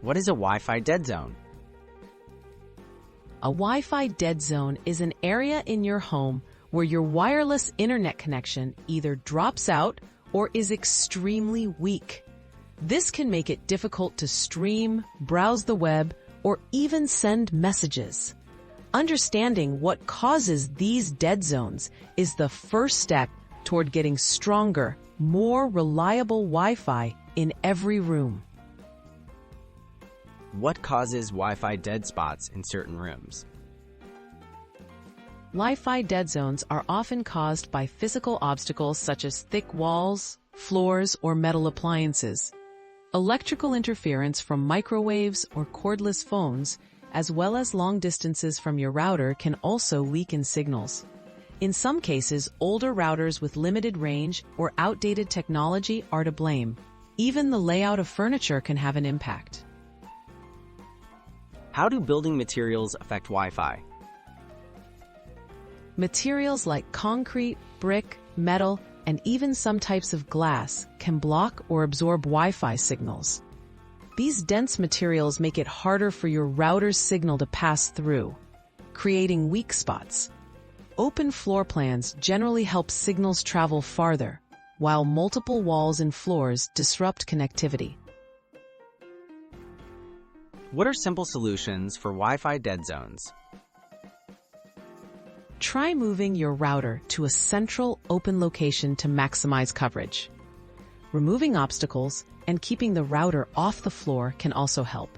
What is a Wi-Fi dead zone? A Wi-Fi dead zone is an area in your home where your wireless internet connection either drops out or is extremely weak. This can make it difficult to stream, browse the web, or even send messages. Understanding what causes these dead zones is the first step toward getting stronger, more reliable Wi-Fi in every room. What causes Wi-Fi dead spots in certain rooms? Wi-Fi dead zones are often caused by physical obstacles such as thick walls, floors, or metal appliances. Electrical interference from microwaves or cordless phones, as well as long distances from your router, can also weaken signals. In some cases, older routers with limited range or outdated technology are to blame. Even the layout of furniture can have an impact. How do building materials affect Wi-Fi? Materials like concrete, brick, metal, and even some types of glass can block or absorb Wi-Fi signals. These dense materials make it harder for your router's signal to pass through, creating weak spots. Open floor plans generally help signals travel farther, while multiple walls and floors disrupt connectivity. What are simple solutions for Wi-Fi dead zones? Try moving your router to a central, open location to maximize coverage. Removing obstacles and keeping the router off the floor can also help.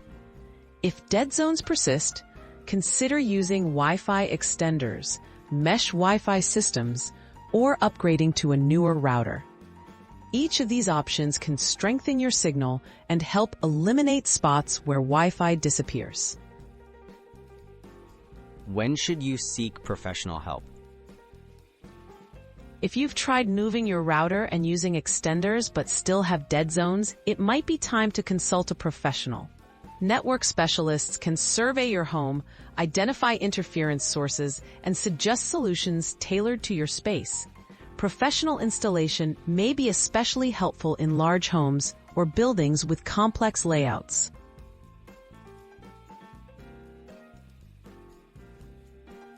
If dead zones persist, consider using Wi-Fi extenders, mesh Wi-Fi systems, or upgrading to a newer router. Each of these options can strengthen your signal and help eliminate spots where Wi-Fi disappears. When should you seek professional help? If you've tried moving your router and using extenders but still have dead zones, it might be time to consult a professional. Network specialists can survey your home, identify interference sources, and suggest solutions tailored to your space. Professional installation may be especially helpful in large homes or buildings with complex layouts.